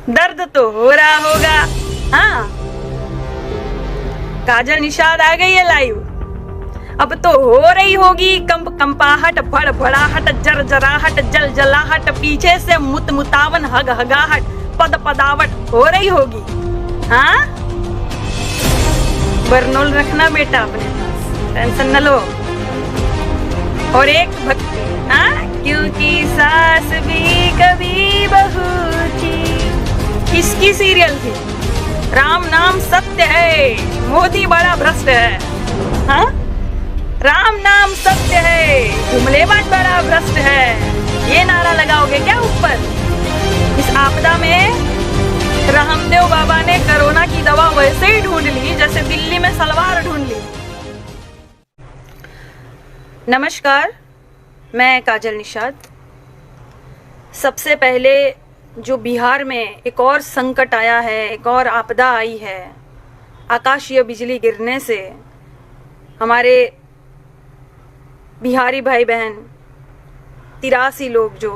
दर्द तो हो रहा होगा। हाँ, काजल निषाद आ गई है लाइव। अब तो हो रही होगी कंपाहट, भड़भड़ाहट, जरजराहट, जलजलाहट, पीछे से मुतावन हगहगाहट, पदावट हो रही होगी। हाँ, बरनोल रखना बेटा अपने पास, टेंशन न लो। और एक भक्ति, क्योंकि सास भी कभी बहू थी। किसकी सीरियल थी? राम नाम सत्य है, मोदी बड़ा भ्रष्ट है। हाँ, राम नाम सत्य है, जुमलेबाज बड़ा भ्रष्ट है। ये नारा लगाओगे क्या ऊपर? इस आपदा में रामदेव बाबा ने कोरोना की दवा वैसे ही ढूंढ ली जैसे दिल्ली में सलवार ढूंढ ली। नमस्कार, मैं काजल निषाद। सबसे पहले जो बिहार में एक और संकट आया है, एक और आपदा आई है, आकाशीय बिजली गिरने से हमारे बिहारी भाई बहन 83 लोग जो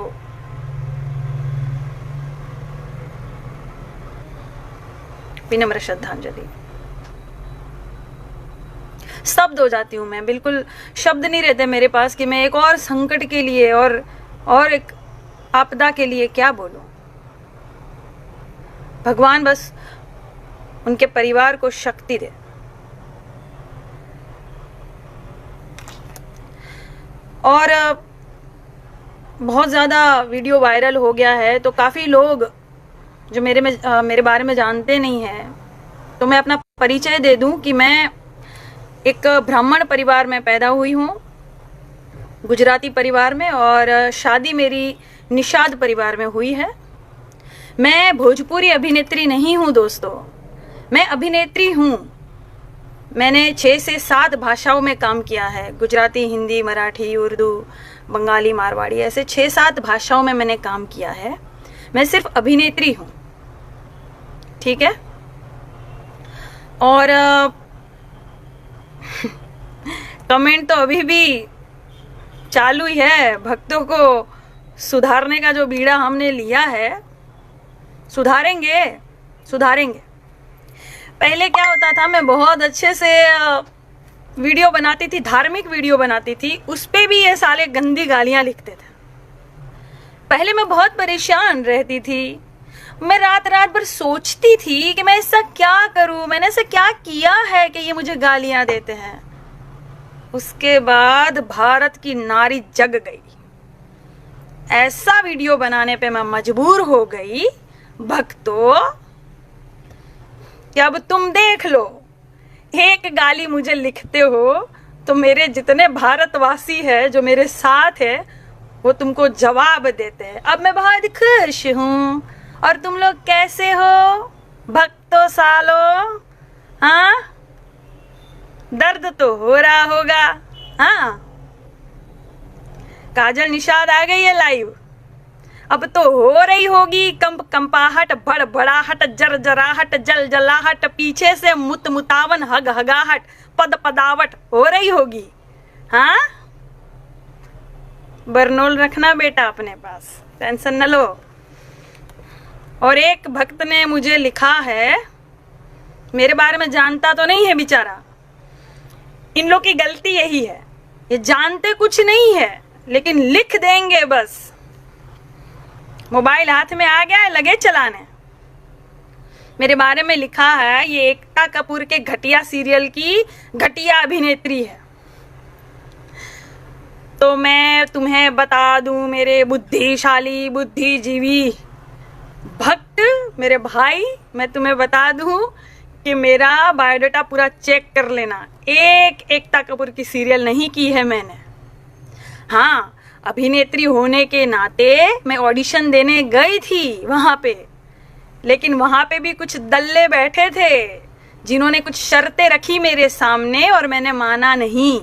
विनम्र श्रद्धांजलि। शब्द हो जाती हूँ मैं, बिल्कुल शब्द नहीं रहते मेरे पास कि मैं एक और संकट के लिए और एक आपदा के लिए क्या बोलूं। भगवान बस उनके परिवार को शक्ति दे। और बहुत ज़्यादा वीडियो वायरल हो गया है, तो काफ़ी लोग जो मेरे बारे में जानते नहीं हैं, तो मैं अपना परिचय दे दूं कि मैं एक ब्राह्मण परिवार में पैदा हुई हूँ, गुजराती परिवार में, और शादी मेरी निषाद परिवार में हुई है। मैं भोजपुरी अभिनेत्री नहीं हूँ दोस्तों, मैं अभिनेत्री हूँ। मैंने 6 से 7 भाषाओं में काम किया है, गुजराती, हिंदी, मराठी, उर्दू, बंगाली, मारवाड़ी, ऐसे 6-7 भाषाओं में मैंने काम किया है। मैं सिर्फ अभिनेत्री हूँ, ठीक है। और कमेंट तो अभी भी चालू ही है। भक्तों को सुधारने का जो बीड़ा हमने लिया है, सुधारेंगे। पहले क्या होता था, मैं बहुत अच्छे से वीडियो बनाती थी, धार्मिक वीडियो बनाती थी, उस पे भी ये साले गंदी गालियां लिखते थे। पहले मैं बहुत परेशान रहती थी, मैं रात भर सोचती थी कि मैं ऐसा क्या करूं, मैंने ऐसा क्या किया है कि ये मुझे गालियां देते हैं। उसके बाद भारत की नारी जग गई, ऐसा वीडियो बनाने पे मैं मजबूर हो गई भक्तों कि अब तुम देख लो, एक गाली मुझे लिखते हो तो मेरे जितने भारतवासी है जो मेरे साथ है वो तुमको जवाब देते हैं। अब मैं बहुत खुश हूँ। और तुम लोग कैसे हो भक्तों सालो? हाँ, दर्द तो हो रहा होगा। हाँ, काजल निषाद आ गई है लाइव। अब तो हो रही होगी कंपाहट, भड़भड़ाहट, जरजराहट, जलजलाहट, पीछे से मुतावन हगहगाहट, पदावट हो रही होगी। हाँ, बरनोल रखना बेटा अपने पास, टेंशन न लो। और एक भक्त ने मुझे लिखा है, मेरे बारे में जानता तो नहीं है बेचारा, इन लोग की गलती यही है, ये जानते कुछ नहीं है लेकिन लिख देंगे बस। मोबाइल हाथ में आ गया है, लगे चलाने। मेरे बारे में लिखा है, ये एकता कपूर के घटिया सीरियल की घटिया अभिनेत्री है। तो मैं तुम्हें बता दूं मेरे बुद्धिशाली बुद्धिजीवी भक्त, मेरे भाई, मैं तुम्हें बता दूं कि मेरा बायोडाटा पूरा चेक कर लेना। एकता कपूर की सीरियल नहीं की है मैंने। हाँ, अभिनेत्री होने के नाते मैं ऑडिशन देने गई थी वहाँ पे, लेकिन वहाँ पे भी कुछ दल्ले बैठे थे जिन्होंने कुछ शर्तें रखी मेरे सामने और मैंने माना नहीं।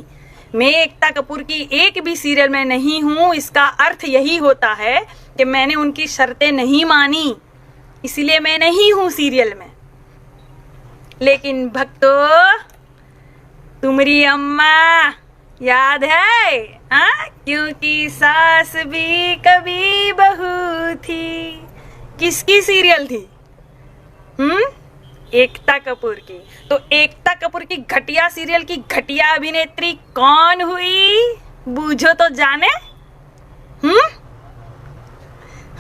मैं एकता कपूर की एक भी सीरियल में नहीं हूँ, इसका अर्थ यही होता है कि मैंने उनकी शर्तें नहीं मानी, इसलिए मैं नहीं हूँ सीरियल में। लेकिन भक्तों, तुम्हारी अम्मा याद है? हाँ, क्योंकि सास भी कभी बहू थी। किसकी सीरियल थी? एकता कपूर की। तो एकता कपूर की घटिया सीरियल की घटिया अभिनेत्री कौन हुई? बूझो तो जाने।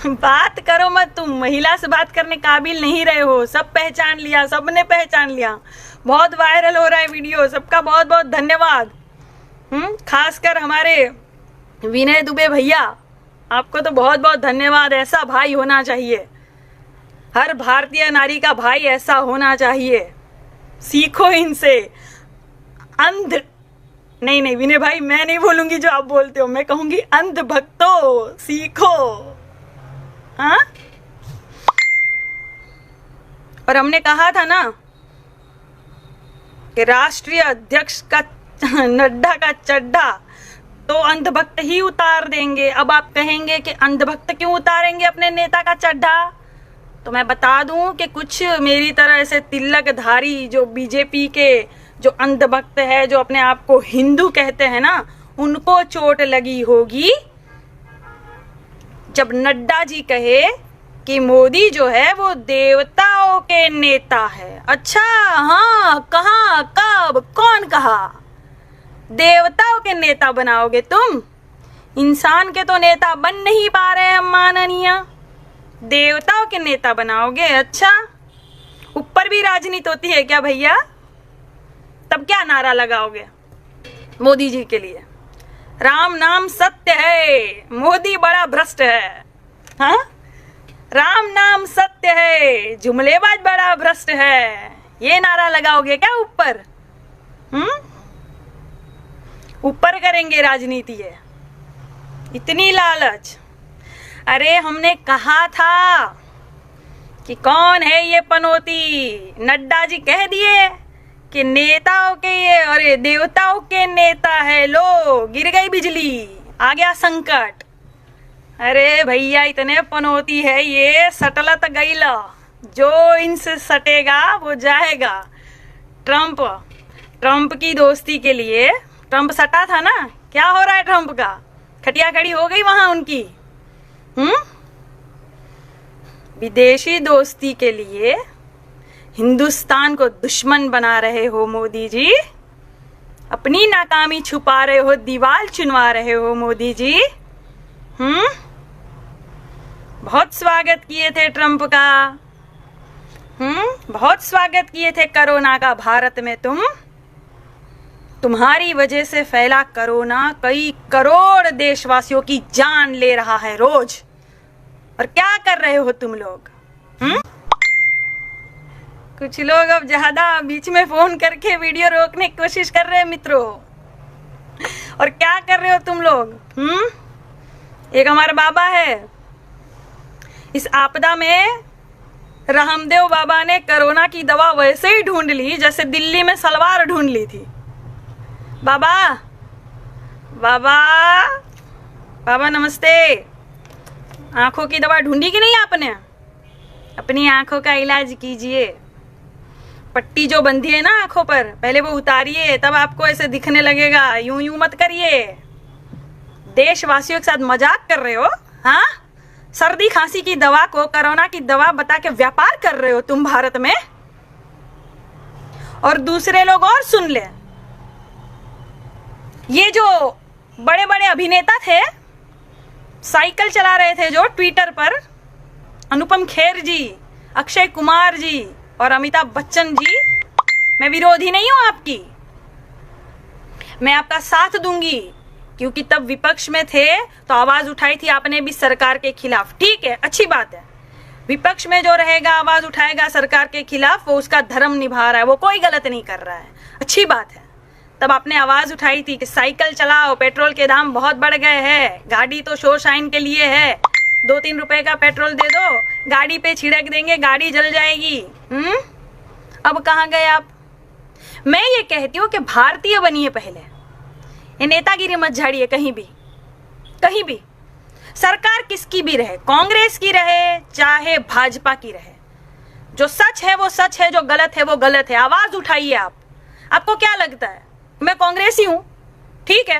बात करो मत, तुम महिला से बात करने काबिल नहीं रहे हो। सब पहचान लिया, सबने पहचान लिया। बहुत वायरल हो रहा है वीडियो, सबका बहुत बहुत धन्यवाद। खासकर हमारे विनय दुबे भैया, आपको तो बहुत बहुत धन्यवाद। ऐसा भाई होना चाहिए, हर भारतीय नारी का भाई ऐसा होना चाहिए। सीखो इनसे। अंध नहीं विनय भाई, मैं नहीं बोलूंगी जो आप बोलते हो, मैं कहूंगी अंध भक्तों सीखो। हाँ, और हमने कहा था ना कि राष्ट्रीय अध्यक्ष का नड्डा का चड्ढा तो अंधभक्त ही उतार देंगे। अब आप कहेंगे कि अंधभक्त क्यों उतारेंगे अपने नेता का चड्ढा? तो मैं बता दूं कि कुछ मेरी तरह ऐसे तिलकधारी जो बीजेपी के जो अंधभक्त है, जो अपने आप को हिंदू कहते हैं ना, उनको चोट लगी होगी जब नड्डा जी कहे कि मोदी जो है वो देवताओं के नेता है। अच्छा, हाँ, कहाँ, कब, कौन कहा? देवताओं के नेता बनाओगे तुम? इंसान के तो नेता बन नहीं पा रहे हम माननीय, देवताओं के नेता बनाओगे? अच्छा, ऊपर भी राजनीति होती है क्या भैया? तब क्या नारा लगाओगे मोदी जी के लिए? राम नाम सत्य है, मोदी बड़ा भ्रष्ट है। हाँ, राम नाम सत्य है, जुमलेबाज बड़ा भ्रष्ट है, ये नारा लगाओगे क्या ऊपर? ऊपर करेंगे राजनीति है, इतनी लालच। अरे हमने कहा था कि कौन है ये पनौती? नड्डा जी कह दिए कि नेताओं के ये, अरे देवताओं के नेता है। लो, गिर गई बिजली, आ गया संकट। अरे भैया, इतने पनौती है ये, सटलत गईला, जो इनसे सटेगा वो जाएगा। ट्रंप की दोस्ती के लिए ट्रंप सटा था ना, क्या हो रहा है ट्रंप का? खटिया खड़ी हो गई वहां उनकी। विदेशी दोस्ती के लिए हिंदुस्तान को दुश्मन बना रहे हो मोदी जी, अपनी नाकामी छुपा रहे हो, दीवार चुनवा रहे हो मोदी जी। बहुत स्वागत किए थे ट्रंप का, बहुत स्वागत किए थे कोरोना का भारत में। तुम्हारी वजह से फैला कोरोना कई करोड़ देशवासियों की जान ले रहा है रोज। और क्या कर रहे हो तुम लोग? कुछ लोग अब ज्यादा बीच में फोन करके वीडियो रोकने की कोशिश कर रहे हैं मित्रों। और क्या कर रहे हो तुम लोग? एक हमारे बाबा है, इस आपदा में रामदेव बाबा ने कोरोना की दवा वैसे ही ढूंढ ली जैसे दिल्ली में सलवार ढूंढ ली थी। बाबा बाबा बाबा नमस्ते। आंखों की दवा ढूंढी कि नहीं आपने? अपनी आंखों का इलाज कीजिए। पट्टी जो बंधी है ना आंखों पर, पहले वो उतारिए, तब आपको ऐसे दिखने लगेगा। यूं यूं मत करिए। देशवासियों के साथ मजाक कर रहे हो? हाँ, सर्दी खांसी की दवा को कोरोना की दवा बता के व्यापार कर रहे हो तुम भारत में। और दूसरे लोग और सुन ले, ये जो बड़े बड़े अभिनेता थे, साइकिल चला रहे थे जो ट्विटर पर, अनुपम खेर जी, अक्षय कुमार जी और अमिताभ बच्चन जी, मैं विरोधी नहीं हूं आपकी, मैं आपका साथ दूंगी, क्योंकि तब विपक्ष में थे तो आवाज उठाई थी आपने भी सरकार के खिलाफ। ठीक है, अच्छी बात है। विपक्ष में जो रहेगा, आवाज उठाएगा सरकार के खिलाफ, वो उसका धर्म निभा रहा है, वो कोई गलत नहीं कर रहा है, अच्छी बात है। तब आपने आवाज उठाई थी कि साइकिल चलाओ, पेट्रोल के दाम बहुत बढ़ गए हैं, गाड़ी तो शो शाइन के लिए है, 2-3 रुपए का पेट्रोल दे दो, गाड़ी पे छिड़क देंगे, गाड़ी जल जाएगी। अब कहाँ गए आप? मैं ये कहती हूँ कि भारतीय बनिए पहले, ये नेतागिरी मत झाड़िए कहीं भी, कहीं भी। सरकार किसकी भी रहे, कांग्रेस की रहे चाहे भाजपा की रहे, जो सच है वो सच है, जो गलत है वो गलत है। आवाज उठाइए आप। आपको क्या लगता है मैं कांग्रेसी हूं? ठीक है,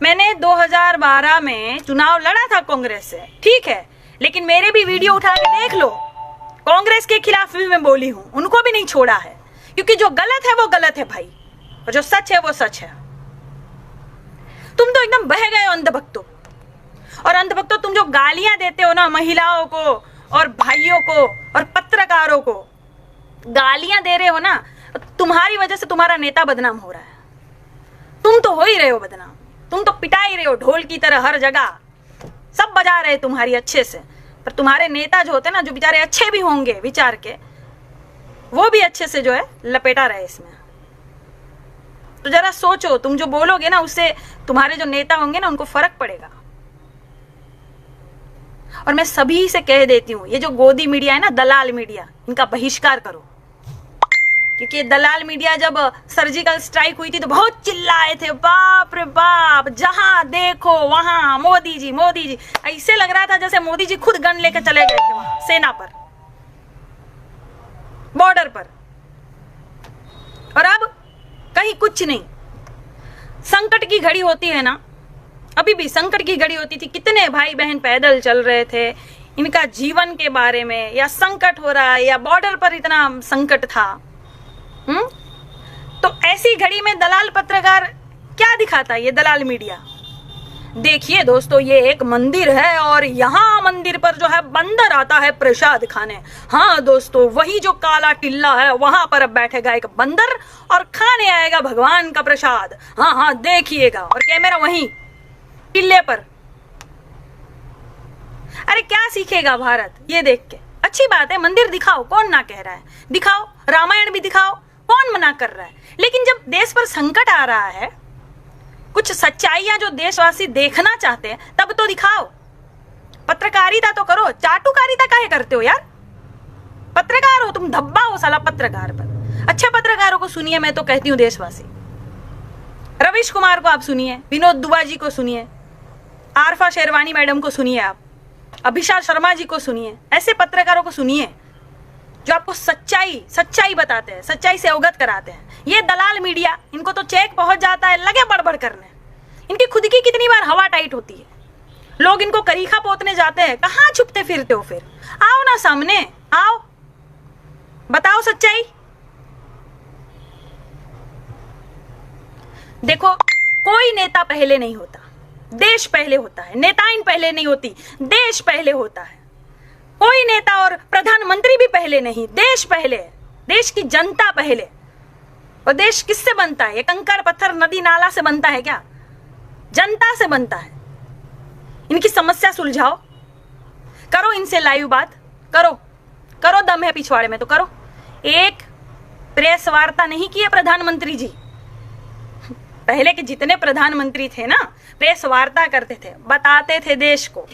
मैंने 2012 में चुनाव लड़ा था कांग्रेस से, ठीक है, लेकिन मेरे भी वीडियो उठा के देख लो, कांग्रेस के खिलाफ भी मैं बोली हूं, उनको भी नहीं छोड़ा है, क्योंकि जो गलत है वो गलत है भाई, और जो सच है वो सच है। तुम तो एकदम बह गए हो अंधभक्तों। और अंधभक्तों, तुम जो गालियां देते हो ना महिलाओं को और भाइयों को और पत्रकारों को, गालियां दे रहे हो ना, तुम्हारी वजह से तुम्हारा नेता बदनाम हो रहा है। तुम तो हो ही रहे हो बदनाम, तुम तो पिटा ही रहे हो ढोल की तरह, हर जगह सब बजा रहे तुम्हारी अच्छे से, पर तुम्हारे नेता जो होते हैं ना, जो बेचारे अच्छे भी होंगे विचार के, वो भी अच्छे से जो है लपेटा रहे इसमें। तो जरा सोचो, तुम जो बोलोगे ना उससे तुम्हारे जो नेता होंगे ना उनको फर्क पड़ेगा। और मैं सभी से कह देती हूँ, ये जो गोदी मीडिया है ना, दलाल मीडिया, इनका बहिष्कार करो। क्योंकि दलाल मीडिया जब सर्जिकल स्ट्राइक हुई थी तो बहुत चिल्लाए थे, बाप रे बाप, जहां देखो वहां मोदी जी मोदी जी। ऐसे लग रहा था जैसे मोदी जी खुद गन लेकर चले गए थे वहां सेना पर, बॉर्डर पर। और अब कहीं कुछ नहीं। संकट की घड़ी होती है ना, अभी भी संकट की घड़ी होती थी, कितने भाई बहन पैदल चल रहे थे, इनका जीवन के बारे में, या संकट हो रहा है या बॉर्डर पर इतना संकट था। तो ऐसी घड़ी में दलाल पत्रकार क्या दिखाता है, ये दलाल मीडिया। देखिए दोस्तों, ये एक मंदिर है और यहाँ मंदिर पर जो है बंदर आता है प्रसाद खाने। हाँ दोस्तों, वही जो काला टिल्ला है वहां पर अब बैठेगा एक बंदर और खाने आएगा भगवान का प्रसाद। हाँ हाँ देखिएगा, और कैमरा वहीं टिल्ले पर। अरे क्या सीखेगा भारत ये देख के? अच्छी बात है, मंदिर दिखाओ, कौन ना कह रहा है, दिखाओ, रामायण भी दिखाओ, कौन मना कर रहा है। लेकिन जब देश पर संकट आ रहा है, कुछ सच्चाइयां जो देशवासी देखना चाहते हैं, तब तो दिखाओ। पत्रकारिता तो करो, चाटुकारिता काहे करते हो यार? पत्रकार हो तुम, धब्बा हो साला पत्रकार पर। अच्छे पत्रकारों को सुनिए, मैं तो कहती हूँ देशवासी। रवीश कुमार को आप सुनिए, विनोद दुआ जी को सुनिए, आरफा शेरवानी मैडम को सुनिए, आप अभिषा शर्मा जी को सुनिए। ऐसे पत्रकारों को सुनिए जो आपको सच्चाई बताते हैं, सच्चाई से अवगत कराते हैं। ये दलाल मीडिया, इनको तो चेक पहुंच जाता है, लगे बड़बड़ करने। इनकी खुद की कितनी बार हवा टाइट होती है, लोग इनको करीखा पोतने जाते हैं। कहाँ छुपते फिरते हो फिर? आओ ना सामने, आओ, बताओ सच्चाई। देखो, कोई नेता पहले नहीं होता, देश पहले होता है। नेताइन पहले नहीं होती, देश पहले होता है। कोई नेता और प्रधानमंत्री भी पहले नहीं, देश पहले, देश की जनता पहले। और देश किससे बनता है? ये कंकड़ पत्थर नदी नाला से बनता है क्या? जनता से बनता है। इनकी समस्या सुलझाओ, करो इनसे लाइव बात, करो, दम है पिछवाड़े में तो करो। एक प्रेस वार्ता नहीं की है प्रधानमंत्री जी। पहले के जितने प्रधानमंत्री थे ना, प्रेस वार्ता करते थे, बताते थे देश को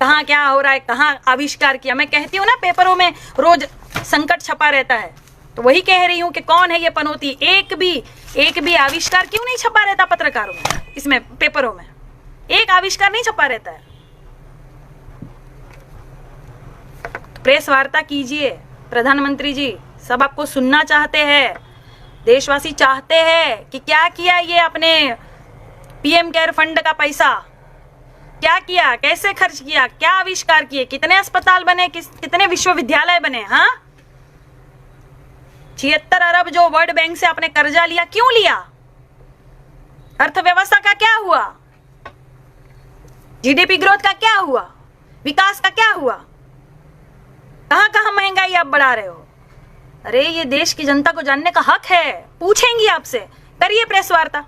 कहाँ क्या हो रहा है, कहाँ आविष्कार किया। मैं कहती हूँ ना, पेपरों में रोज संकट छपा रहता है, तो वही कह रही हूँ कि कौन है ये पनौती। एक भी आविष्कार क्यों नहीं छपा रहता पत्रकारों में, इसमें पेपरों में एक आविष्कार नहीं छपा रहता है। तो प्रेस वार्ता कीजिए प्रधानमंत्री जी, सब आपको सुनना चाहते हैं। देशवासी चाहते हैं कि क्या किया ये अपने पीएम केयर फंड का पैसा, क्या किया, कैसे खर्च किया, क्या आविष्कार किए, कितने अस्पताल बने, कितने विश्वविद्यालय बने। हाँ, 76 अरब जो वर्ल्ड बैंक से आपने कर्जा लिया, क्यों लिया? अर्थव्यवस्था का क्या हुआ? जीडीपी ग्रोथ का क्या हुआ? विकास का क्या हुआ? कहां कहां महंगाई आप बढ़ा रहे हो? अरे ये देश की जनता को जानने का हक है, पूछेंगी आपसे। करिए प्रेस वार्ता,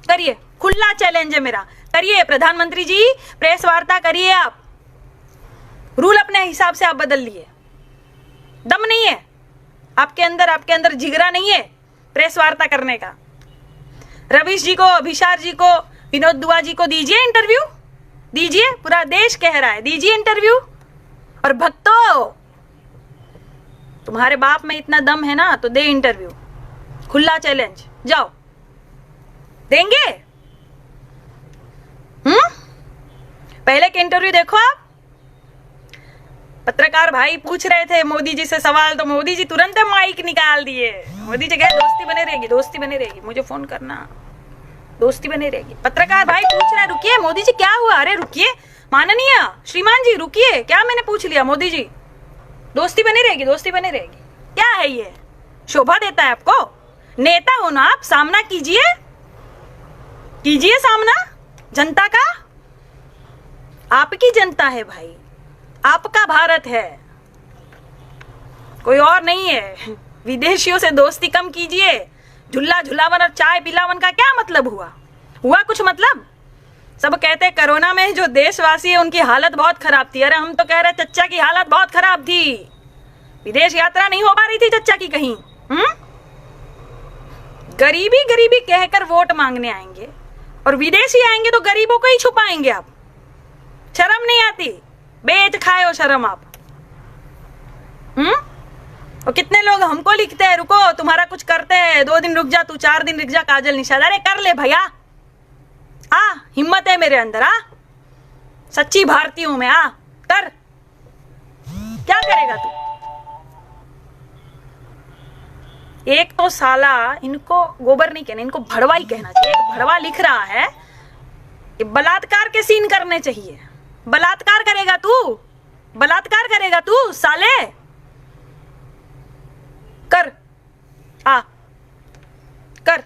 करिए, खुला चैलेंज है मेरा, करिए प्रधानमंत्री जी, प्रेस वार्ता करिए। आप रूल अपने हिसाब से आप बदल लिए, दम नहीं है आपके अंदर जिगरा नहीं है प्रेस वार्ता करने का। रवीश जी को, अभिषार जी को, विनोद दुआ जी को दीजिए इंटरव्यू, दीजिए, पूरा देश कह रहा है दीजिए इंटरव्यू। और भक्तों, तुम्हारे बाप में इतना दम है ना तो दे इंटरव्यू, खुला चैलेंज, जाओ, देंगे? पहले के इंटरव्यू देखो आप। पत्रकार भाई पूछ रहे थे मोदी जी से सवाल, तो मोदी जी तुरंत माइक निकाल दिए। मोदी जी कहे दोस्ती बने रहेगी, दोस्ती बने रहेगी, मुझे फोन करना। दोस्ती बनी रहेगी। पत्रकार भाई पूछ रहा है, रुकिए मोदी जी क्या हुआ? अरे रुकिए माननीय श्रीमान जी, रुकिए, क्या मैंने पूछ लिया? मोदी जी दोस्ती बनी रहेगी, दोस्ती बनी रहेगी। क्या है ये? शोभा देता है आपको? नेता हो ना आप, सामना कीजिए, कीजिए सामना जनता का। आपकी जनता है भाई, आपका भारत है, कोई और नहीं है। विदेशियों से दोस्ती कम कीजिए। झुल्ला झुलावन और चाय पिलावन का क्या मतलब हुआ? हुआ कुछ मतलब? सब कहते कोरोना में जो देशवासी है उनकी हालत बहुत खराब थी। अरे हम तो कह रहे चच्चा की हालत बहुत खराब थी, विदेश यात्रा नहीं हो पा रही थी चच्चा की कहीं। गरीबी गरीबी कहकर वोट मांगने आएंगे और विदेशी आएंगे तो गरीबों को ही छुपाएंगे आप। शर्म नहीं आती? बेच खाए हो शर्म आप। और कितने लोग हमको लिखते हैं, रुको तुम्हारा कुछ करते हैं, 2 दिन रुक जा तू, 4 दिन रुक जा काजल निषाद। अरे कर ले भैया, हिम्मत है मेरे अंदर, सच्ची भारतीय हूं मैं, कर। क्या करेगा तू? एक तो साला, इनको गोबर नहीं कहना, इनको भड़वा ही कहना चाहिए। एक भड़वा लिख रहा है कि बलात्कार के सीन करने चाहिए। बलात्कार करेगा तू? बलात्कार करेगा तू साले? कर, कर,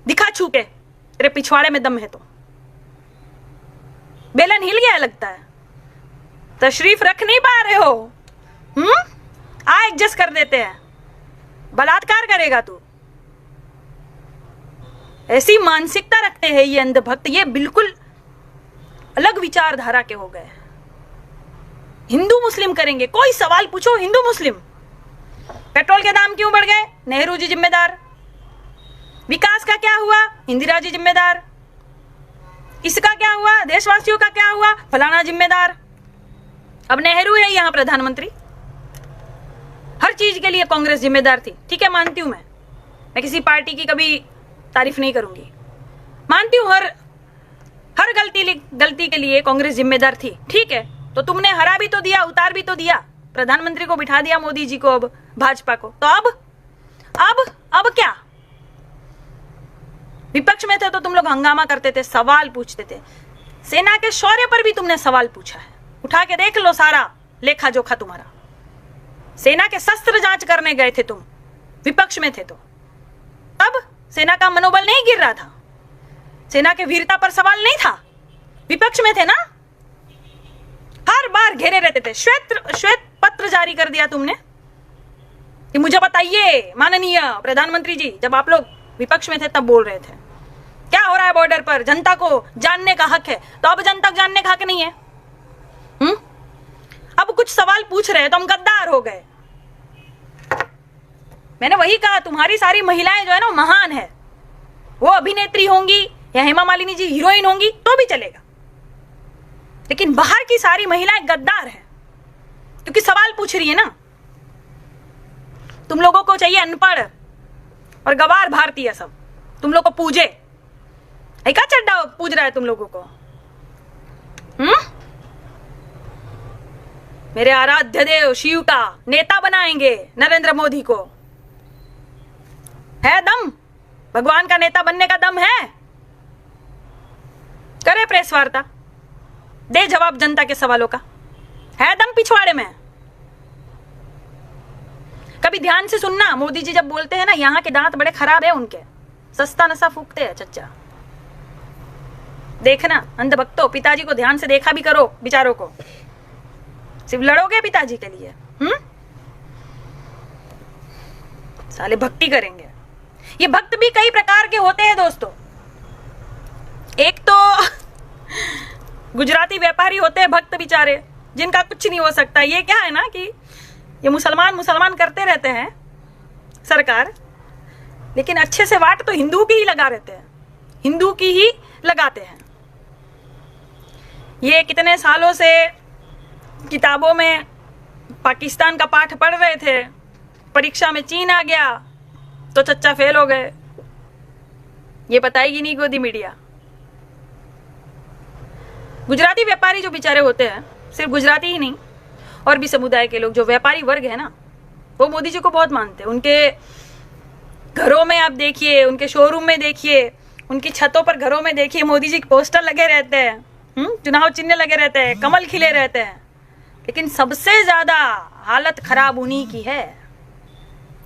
दिखा छू के, तेरे पिछवाड़े में दम है तो। बेलन हिल गया लगता है, तशरीफ रख नहीं पा रहे हो। एडजस्ट कर देते हैं। बलात्कार करेगा तू? ऐसी मानसिकता रखते हैं ये अंधभक्त, ये बिल्कुल अलग विचारधारा के हो गए। हिंदू मुस्लिम करेंगे, कोई सवाल पूछो हिंदू मुस्लिम। पेट्रोल के दाम क्यों बढ़ गए? नेहरू जी जिम्मेदार। विकास का क्या हुआ? इंदिरा जी जिम्मेदार। इसका क्या हुआ? देशवासियों का क्या हुआ? फलाना जिम्मेदार। अब नेहरू है यहां प्रधानमंत्री। हर चीज के लिए कांग्रेस जिम्मेदार थी, ठीक है, मानती हूं मैं किसी पार्टी की कभी तारीफ नहीं करूंगी, मानती हूं हर गलती के लिए कांग्रेस जिम्मेदार थी, ठीक है। तो तुमने हरा भी तो दिया, उतार भी तो दिया, प्रधानमंत्री को बिठा दिया मोदी जी को, अब भाजपा को। तो अब क्या? विपक्ष में थे तो तुम लोग हंगामा करते थे, सवाल पूछते थे। सेना के शौर्य पर भी तुमने सवाल पूछा है, उठा के देख लो सारा लेखा जोखा तुम्हारा। सेना के शस्त्र जांच करने गए थे तुम, विपक्ष में थे तो। तब सेना का मनोबल नहीं गिर रहा था, सेना के वीरता पर सवाल नहीं था, विपक्ष में थे ना। हर बार घेरे रहते थे। श्वेत पत्र जारी कर दिया तुमने कि मुझे बताइए माननीय प्रधानमंत्री जी, जब आप लोग विपक्ष में थे तब बोल रहे थे क्या हो रहा है बॉर्डर पर, जनता को जानने का हक है। तो अब जनता को जानने का हक नहीं है। अब कुछ सवाल पूछ रहे तो हम गद्दार हो गए। मैंने वही कहा, तुम्हारी सारी महिलाएं जो है ना महान है, वो अभिनेत्री होंगी या हेमा मालिनी जी हीरोइन होंगी तो भी चलेगा, लेकिन बाहर की सारी महिलाएं गद्दार हैं, क्योंकि सवाल पूछ रही है ना। तुम लोगों को चाहिए अनपढ़ और गवार भारतीय, सब तुम लोग को पूजे। क्या चड्डा पूज रहा है तुम लोगों को? मेरे आराध्य देव शिव का नेता बनाएंगे नरेंद्र मोदी को। है दम? भगवान का नेता बनने का दम है? करे प्रेस वार्ता, दे जवाब जनता के सवालों का। है दम पिछवाड़े में? कभी ध्यान से सुनना, मोदी जी जब बोलते हैं ना, यहाँ के दांत बड़े खराब है उनके, सस्ता नशा फूकते हैं चच्चा। देखना अंधभक्तों, पिताजी को ध्यान से देखा भी करो, बिचारों को। सिर्फ लड़ोगे पिताजी के लिए? साले भक्ति करेंगे। ये भक्त भी कई प्रकार के होते हैं दोस्तों। एक तो गुजराती व्यापारी होते हैं भक्त बेचारे, जिनका कुछ नहीं हो सकता। ये क्या है ना कि ये मुसलमान करते रहते हैं सरकार, लेकिन अच्छे से वाट तो हिंदू की ही लगा रहते हैं, हिंदू की ही लगाते हैं। ये कितने सालों से किताबों में पाकिस्तान का पाठ पढ़ रहे थे, परीक्षा में चीन आ गया तो चच्चा फेल हो गए। ये बताएगी नहीं गोदी मीडिया। गुजराती व्यापारी जो बेचारे होते हैं, सिर्फ गुजराती ही नहीं और भी समुदाय के लोग, जो व्यापारी वर्ग है ना, वो मोदी जी को बहुत मानते हैं। उनके घरों में आप देखिए, उनके शोरूम में देखिए, उनकी छतों पर, घरों में देखिए मोदी जी के पोस्टर लगे रहते हैं, चुनाव चिन्ह लगे रहते हैं, कमल खिले रहते हैं, लेकिन सबसे ज्यादा हालत खराब उन्हीं की है।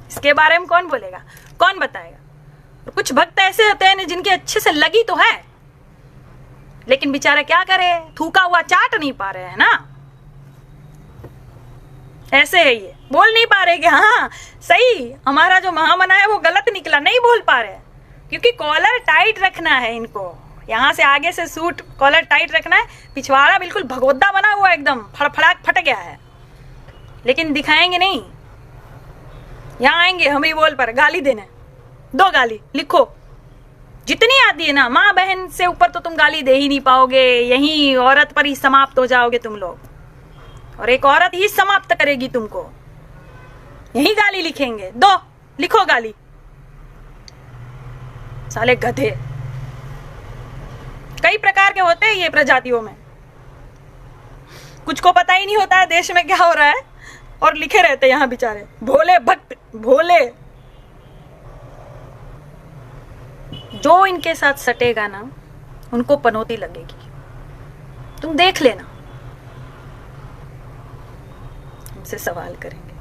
इसके बारे में कौन बोलेगा, कौन बताएगा? और कुछ भक्त ऐसे होते हैं जिनके अच्छे से लगी तो है, लेकिन बेचारा क्या करे, थूका हुआ चाट नहीं पा रहे हैं ना। ऐसे है ये, बोल नहीं पा रहे कि हाँ सही, हमारा जो महामना है वो गलत निकला, नहीं बोल पा रहे, क्योंकि कॉलर टाइट रखना है इनको। यहाँ से आगे से सूट कॉलर टाइट रखना है, पिछवाड़ा बिल्कुल भगोदा बना हुआ एकदम फड़फड़ाक फट गया है, लेकिन दिखाएंगे नहीं। यहाँ आएंगे हम ही बोल पर गाली देने, दो गाली लिखो, जितनी आती है ना, माँ बहन से ऊपर तो तुम गाली दे ही नहीं पाओगे, यही औरत पर ही समाप्त हो जाओगे तुम लोग, और एक औरत ही समाप्त करेगी तुमको। यही गाली लिखेंगे, दो लिखो गाली, साले गधे। कई प्रकार के होते हैं ये प्रजातियों में, कुछ को पता ही नहीं होता है देश में क्या हो रहा है, और लिखे रहते यहाँ बेचारे भोले भक्त, भोले। जो इनके साथ सटेगा ना, उनको पनौती लगेगी, तुम देख लेना। उनसे सवाल करेंगे।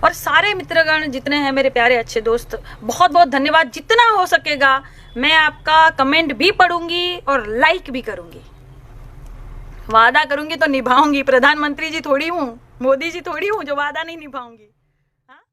और सारे मित्रगण जितने हैं, मेरे प्यारे अच्छे दोस्त, बहुत बहुत धन्यवाद। जितना हो सकेगा मैं आपका कमेंट भी पढ़ूंगी और लाइक भी करूंगी, वादा करूंगी तो निभाऊंगी। प्रधानमंत्री जी थोड़ी हूँ, मोदी जी थोड़ी हूँ जो वादा नहीं निभाऊंगी।